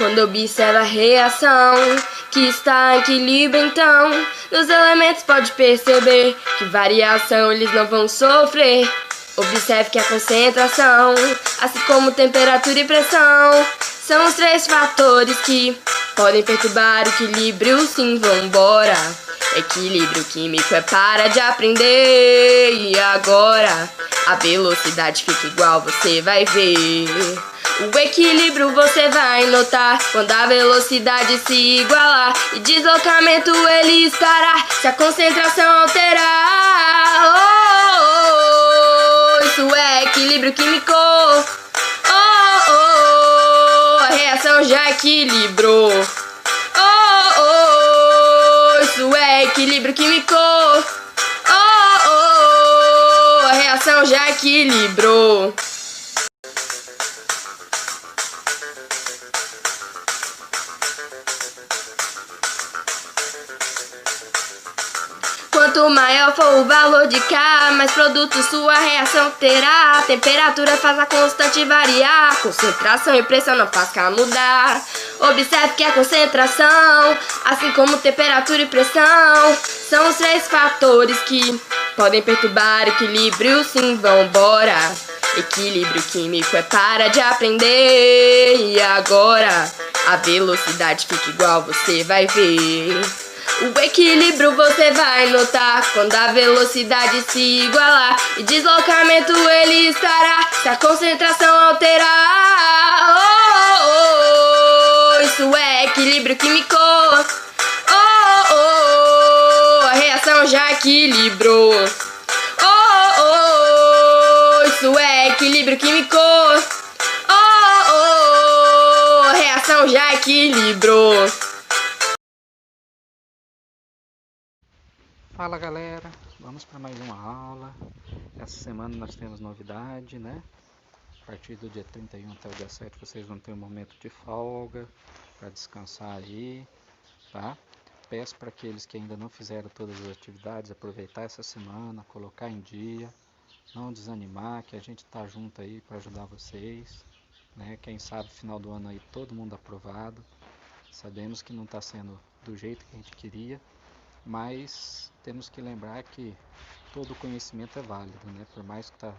Quando observa a reação que está em equilíbrio, então nos elementos pode perceber que variação eles não vão sofrer. Observe que a concentração, assim como temperatura e pressão, são os três fatores que podem perturbar o equilíbrio. Sim, vambora. Equilíbrio químico é para de aprender. E agora a velocidade fica igual, você vai ver. O equilíbrio você vai notar quando a velocidade se igualar, e deslocamento ele estará se a concentração alterar. Isso é equilíbrio químico. A reação já equilibrou. Isso é equilíbrio químico. A reação já equilibrou. Quanto maior for o valor de K, mais produto sua reação terá. A temperatura faz a constante variar, concentração e pressão não faz K mudar. Observe que a concentração, assim como temperatura e pressão, são os três fatores que podem perturbar o equilíbrio. Sim, vambora. Equilíbrio químico é para de aprender. E agora a velocidade fica igual, você vai ver. O equilíbrio você vai notar quando a velocidade se igualar, e deslocamento ele estará se a concentração alterar. Isso é equilíbrio químico. A reação já equilibrou. Isso é equilíbrio químico. A reação já equilibrou. Fala galera, vamos para mais uma aula. Essa semana nós temos novidade, né? A partir do dia 31 até o dia 7 vocês vão ter um momento de folga para descansar aí, tá? Peço para aqueles que ainda não fizeram todas as atividades aproveitar essa semana, colocar em dia, não desanimar, que a gente tá junto aí para ajudar vocês, né? Quem sabe final do ano aí todo mundo aprovado. Sabemos que não está sendo do jeito que a gente queria, mas temos que lembrar que todo conhecimento é válido, né? Por mais que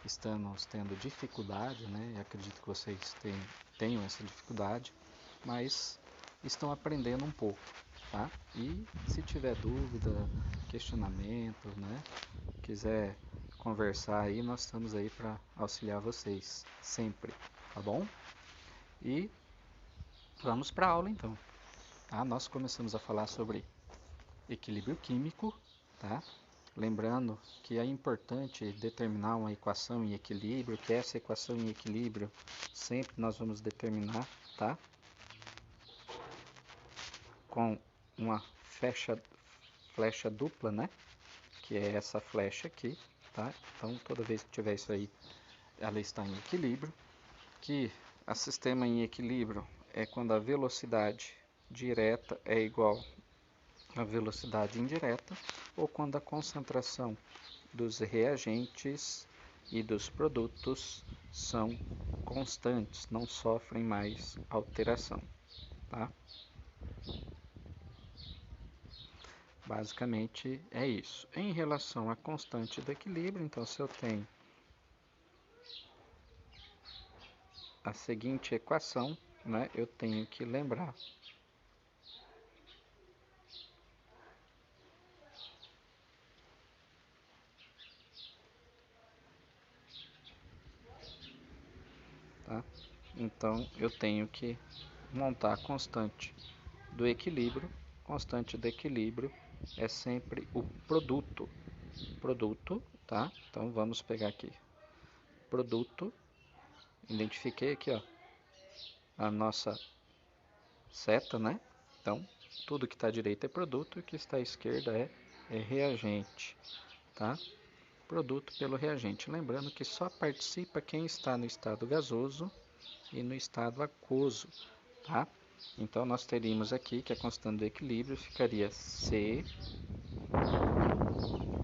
estamos tendo dificuldade, né? E acredito que vocês tenham essa dificuldade, mas estão aprendendo um pouco, tá? E se tiver dúvida, questionamento, né? Quiser conversar aí, nós estamos aí para auxiliar vocês, sempre, tá bom? E vamos para a aula então, tá? Nós começamos a falar sobre equilíbrio químico, tá? Lembrando que é importante determinar uma equação em equilíbrio, que essa equação em equilíbrio sempre nós vamos determinar, tá? Com uma flecha dupla, né? Que é essa flecha aqui, tá? Então toda vez que tiver isso aí, ela está em equilíbrio. Que o sistema em equilíbrio é quando a velocidade direta é igual a velocidade indireta, ou quando a concentração dos reagentes e dos produtos são constantes, não sofrem mais alteração, tá? Basicamente é isso. Em relação à constante do equilíbrio, então se eu tenho a seguinte equação, né, eu tenho que lembrar tá? Então eu tenho que montar a constante do equilíbrio. Constante do equilíbrio é sempre o produto, tá? Então vamos pegar aqui, produto, identifiquei aqui, ó, a nossa seta, né? Então tudo que está à direita é produto e o que está à esquerda é reagente, tá? Produto pelo reagente. Lembrando que só participa quem está no estado gasoso e no estado aquoso, tá? Então nós teríamos aqui que a constante do equilíbrio ficaria C,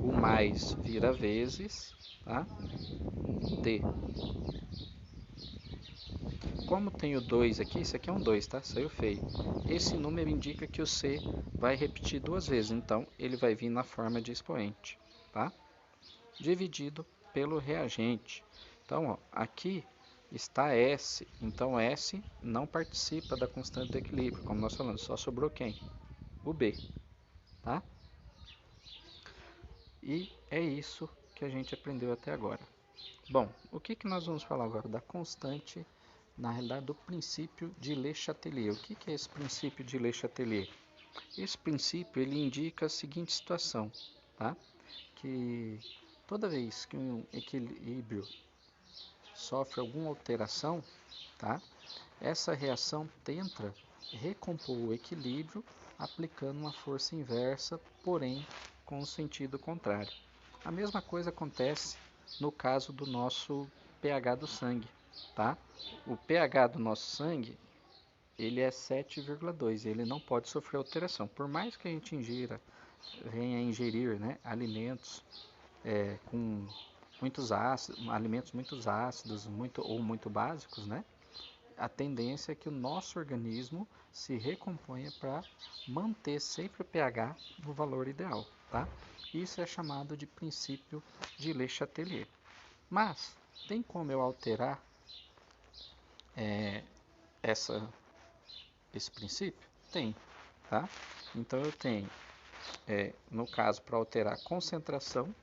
o mais vira vezes, tá? D. Como tem o 2 aqui, isso aqui é um 2, tá? Saiu feio. Esse número indica que o C vai repetir duas vezes, então ele vai vir na forma de expoente, tá? Dividido pelo reagente. Então, ó, aqui está S, então S não participa da constante do equilíbrio, como nós falamos, só sobrou quem? O B, tá? E é isso que a gente aprendeu até agora. Bom, o que nós vamos falar agora da constante, na realidade do princípio de Le Chatelier. O que é esse princípio de Le Chatelier? Esse princípio ele indica a seguinte situação, tá? Que toda vez que um equilíbrio sofre alguma alteração, tá? Essa reação tenta recompor o equilíbrio aplicando uma força inversa, porém com o sentido contrário. A mesma coisa acontece no caso do nosso pH do sangue, tá? O pH do nosso sangue, ele é 7,2, ele não pode sofrer alteração. Por mais que a gente venha ingerir, né, alimentos com muitos ácidos, alimentos muito ácidos, ou muito básicos, né? A tendência é que o nosso organismo se recomponha para manter sempre o pH no valor ideal, tá? Isso é chamado de princípio de Le Chatelier. Mas tem como eu alterar esse princípio? Tem, tá? Então eu tenho, no caso, para alterar concentração,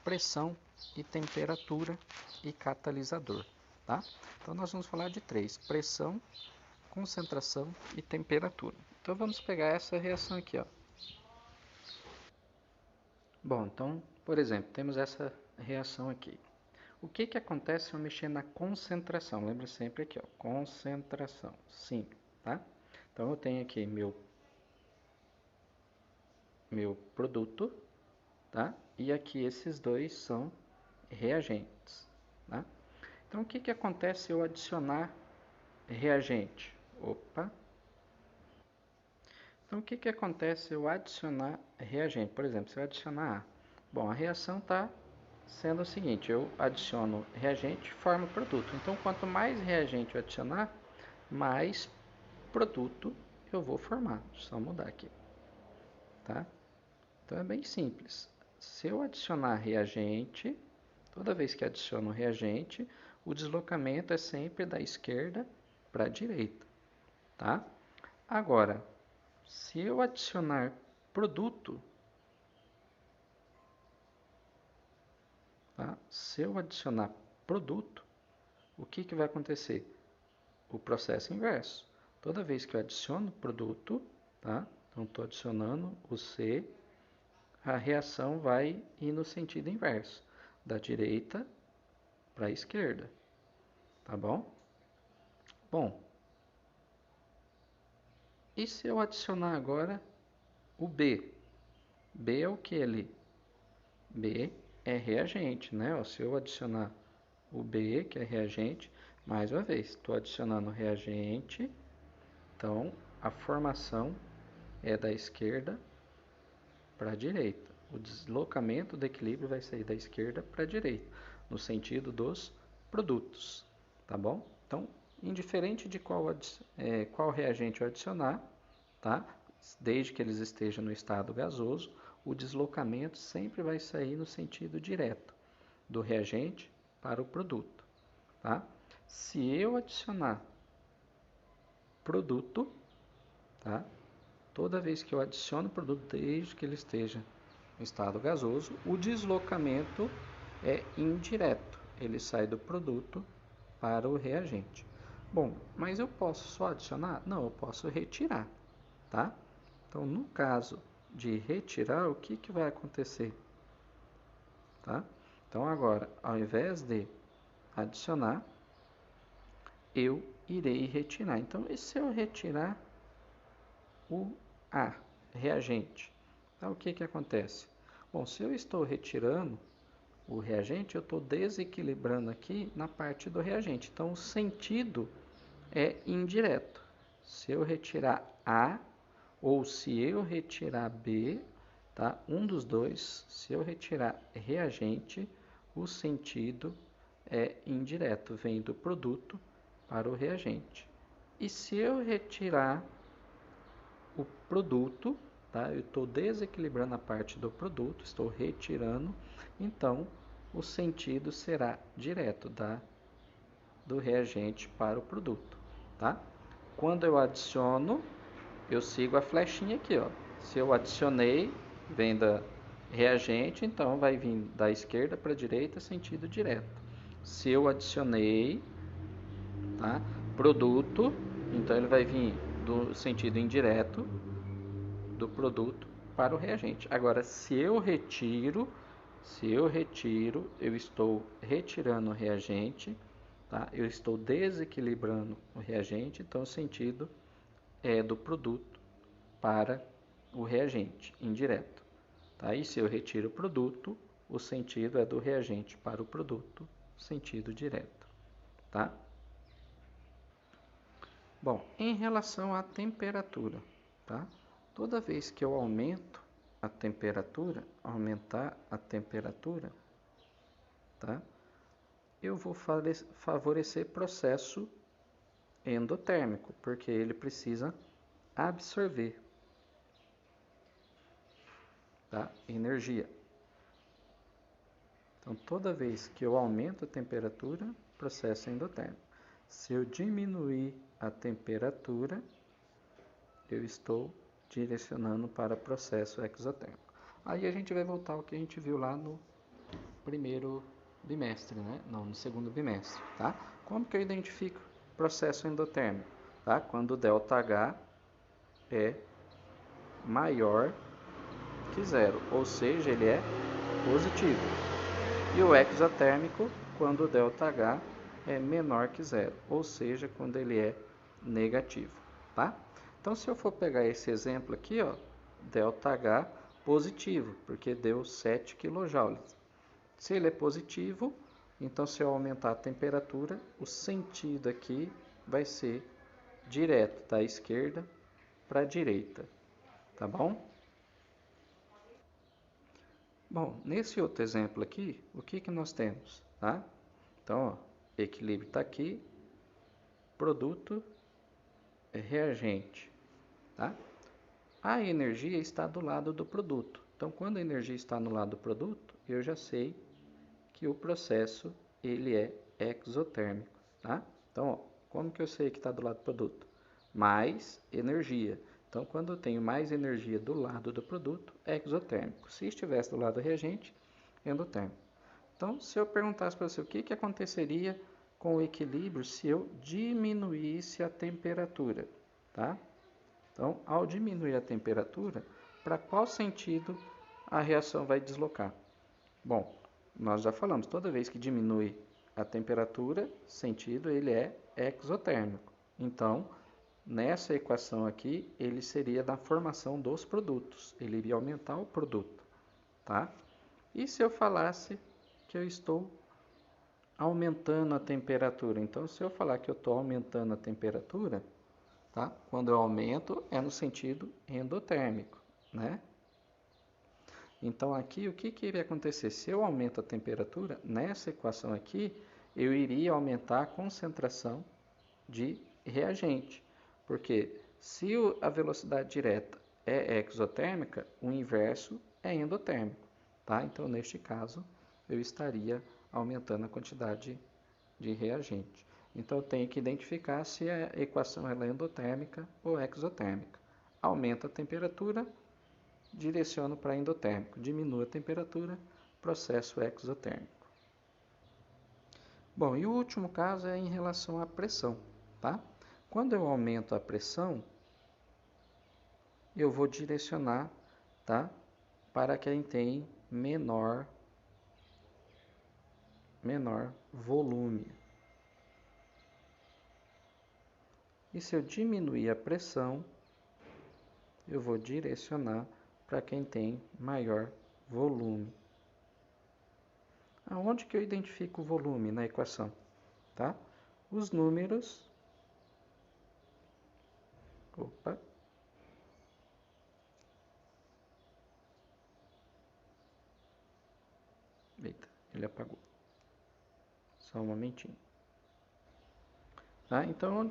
pressão e temperatura e catalisador, tá? Então nós vamos falar de três: pressão, concentração e temperatura. Então vamos pegar essa reação aqui, ó. Bom, então, por exemplo, temos essa reação aqui. O que acontece se eu mexer na concentração? Lembra sempre aqui, ó, concentração, 5, tá? Então eu tenho aqui meu produto, tá? E aqui esses dois são reagentes, tá? Então o que acontece se eu adicionar reagente? Opa! Então o que acontece se eu adicionar reagente? Por exemplo, se eu adicionar A. Bom, a reação está sendo o seguinte: eu adiciono reagente, formo produto. Então quanto mais reagente eu adicionar, mais produto eu vou formar. Só mudar aqui, tá? Então é bem simples. Se eu adicionar reagente, toda vez que adiciono reagente, o deslocamento é sempre da esquerda para a direita, tá? Agora, se eu adicionar produto, tá? Se eu adicionar produto, o que vai acontecer? O processo inverso. Toda vez que eu adiciono produto, tá? Então estou adicionando o C, a reação vai ir no sentido inverso, da direita para a esquerda, tá bom? Bom, e se eu adicionar agora o B? B é o que ali? B é reagente, né? Se eu adicionar o B, que é reagente, mais uma vez, estou adicionando reagente, então a formação é da esquerda para a direita. O deslocamento do equilíbrio vai sair da esquerda para a direita, no sentido dos produtos, tá bom? Então, indiferente de qual reagente eu adicionar, tá? Desde que eles estejam no estado gasoso, o deslocamento sempre vai sair no sentido direto, do reagente para o produto, tá? Se eu adicionar produto, tá? Toda vez que eu adiciono produto, desde que ele esteja no estado gasoso, o deslocamento é indireto, ele sai do produto para o reagente. Bom, mas eu posso só adicionar? Não, eu posso retirar, tá? Então, no caso de retirar, o que vai acontecer? Tá? Então, agora, ao invés de adicionar, eu irei retirar. Então, e se eu retirar o A, reagente? Então, o que acontece? Bom, se eu estou retirando o reagente, eu estou desequilibrando aqui na parte do reagente. Então, o sentido é indireto. Se eu retirar A ou se eu retirar B, tá? Um dos dois, se eu retirar reagente, o sentido é indireto, vem do produto para o reagente. E se eu retirar o produto, tá? Eu estou desequilibrando a parte do produto, estou retirando, então o sentido será direto do reagente para o produto, tá? Quando eu adiciono, eu sigo a flechinha aqui, ó. Se eu adicionei, vem da reagente, então vai vir da esquerda para a direita, sentido direto. Se eu adicionei, tá? Produto, então ele vai vir do sentido indireto do produto para o reagente. Agora, se eu retiro, eu estou retirando o reagente, tá? Eu estou desequilibrando o reagente, então o sentido é do produto para o reagente, indireto. Tá? E se eu retiro o produto, o sentido é do reagente para o produto, sentido direto. Tá? Bom, em relação à temperatura, tá? Toda vez que eu aumento a temperatura, aumentar a temperatura, tá? Eu vou favorecer processo endotérmico, porque ele precisa absorver, tá? Energia. Então, toda vez que eu aumento a temperatura, processo endotérmico. Se eu diminuir a temperatura, eu estou direcionando para processo exotérmico. Aí a gente vai voltar ao que a gente viu lá no primeiro bimestre, né? Não, no segundo bimestre, tá? Como que eu identifico processo endotérmico? Tá? Quando o ΔH é maior que zero, ou seja, ele é positivo. E o exotérmico, quando o ΔH é menor que zero, ou seja, quando ele é negativo, tá? Então, se eu for pegar esse exemplo aqui, ó, ΔH positivo, porque deu 7 kJ. Se ele é positivo, então se eu aumentar a temperatura, o sentido aqui vai ser direto da esquerda para a direita, tá bom? Bom, nesse outro exemplo aqui, o que nós temos, tá? Então, ó, equilíbrio está aqui, produto é reagente, tá? A energia está do lado do produto. Então, quando a energia está no lado do produto, eu já sei que o processo ele é exotérmico, tá? Então, ó, como que eu sei que está do lado do produto? Mais energia. Então, quando eu tenho mais energia do lado do produto, é exotérmico. Se estivesse do lado do reagente, endotérmico. Então, se eu perguntasse para você o que aconteceria com o equilíbrio se eu diminuísse a temperatura, tá? Então, ao diminuir a temperatura, para qual sentido a reação vai deslocar? Bom, nós já falamos, toda vez que diminui a temperatura, sentido ele é exotérmico. Então, nessa equação aqui, ele seria da formação dos produtos. Ele iria aumentar o produto, tá? E se eu falasse que eu estou aumentando a temperatura? Então, se eu falar que eu estou aumentando a temperatura, tá? Quando eu aumento, é no sentido endotérmico, né? Então, aqui, o que iria acontecer? Se eu aumento a temperatura, nessa equação aqui, eu iria aumentar a concentração de reagente. Porque se a velocidade direta é exotérmica, o inverso é endotérmico, tá? Então, neste caso, eu estaria aumentando a quantidade de reagente. Então, eu tenho que identificar se a equação é endotérmica ou exotérmica. Aumenta a temperatura, direciono para endotérmico. Diminui a temperatura, processo exotérmico. Bom, e o último caso é em relação à pressão, tá? Quando eu aumento a pressão, eu vou direcionar, tá? Para quem tem menor volume. E se eu diminuir a pressão, eu vou direcionar para quem tem maior volume. Aonde que eu identifico o volume na equação? Tá? Os números... Opa! Eita, ele apagou. Só um momentinho. Tá? Então,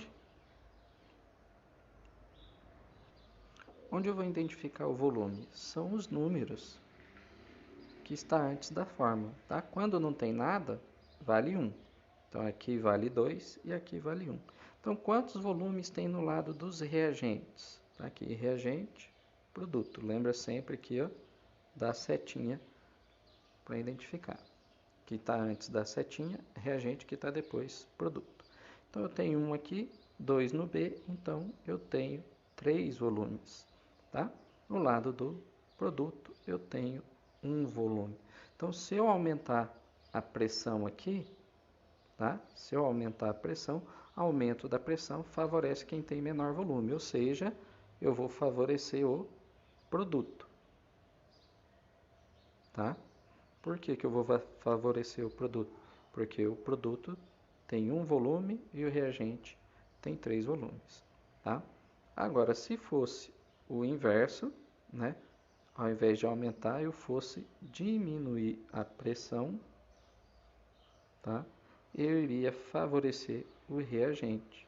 onde eu vou identificar o volume? São os números que está antes da fórmula. Tá? Quando não tem nada, vale 1. Então, aqui vale 2 e aqui vale 1. Então, quantos volumes tem no lado dos reagentes? Tá aqui, reagente, produto. Lembra sempre aqui, ó, da setinha para identificar. Que está antes da setinha, reagente, que está depois, produto. Então, eu tenho 1 aqui, 2 no B, então eu tenho 3 volumes. Tá? No lado do produto, eu tenho 1 volume. Então, se eu aumentar a pressão aqui, tá? Se eu aumentar a pressão, aumento da pressão favorece quem tem menor volume, ou seja, eu vou favorecer o produto. Tá? Por que eu vou favorecer o produto? Porque o produto tem 1 volume e o reagente tem 3 volumes. Tá? Agora, se fosse o inverso, né? Ao invés de aumentar, eu fosse diminuir a pressão, tá? Eu iria favorecer o reagente.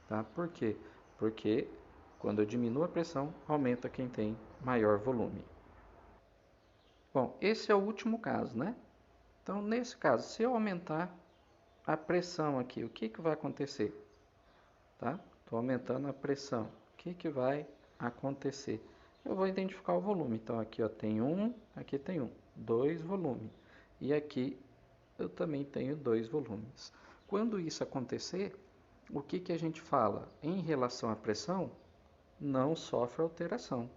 Tá? Por quê? Porque quando eu diminuo a pressão, aumenta quem tem maior volume. Bom, esse é o último caso, né? Então, nesse caso, se eu aumentar a pressão aqui, o que vai acontecer? Tá? Estou aumentando a pressão. O que vai acontecer? Eu vou identificar o volume. Então, aqui ó, tem 1, aqui tem 1. 2 volumes. E aqui eu também tenho 2 volumes. Quando isso acontecer, o que a gente fala? Em relação à pressão, não sofre alteração.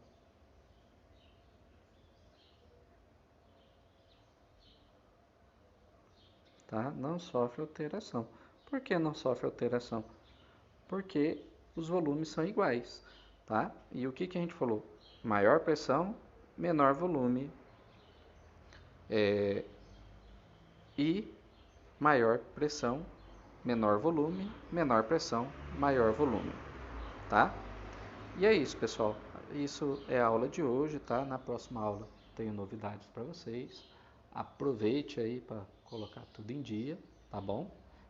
Tá? Não sofre alteração. Por que não sofre alteração? Porque os volumes são iguais. Tá? E o que a gente falou? Maior pressão, menor volume. E maior pressão, menor volume, menor pressão, maior volume. Tá? E é isso, pessoal. Isso é a aula de hoje, tá? Na próxima aula tenho novidades para vocês. Aproveite aí para colocar tudo em dia, tá bom?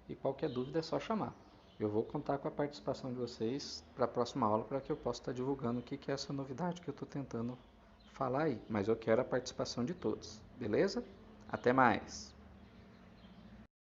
E qualquer dúvida é só chamar. Eu vou contar com a participação de vocês para a próxima aula para que eu possa estar divulgando o que é essa novidade que eu estou tentando falar aí. Mas eu quero a participação de todos, beleza? Até mais!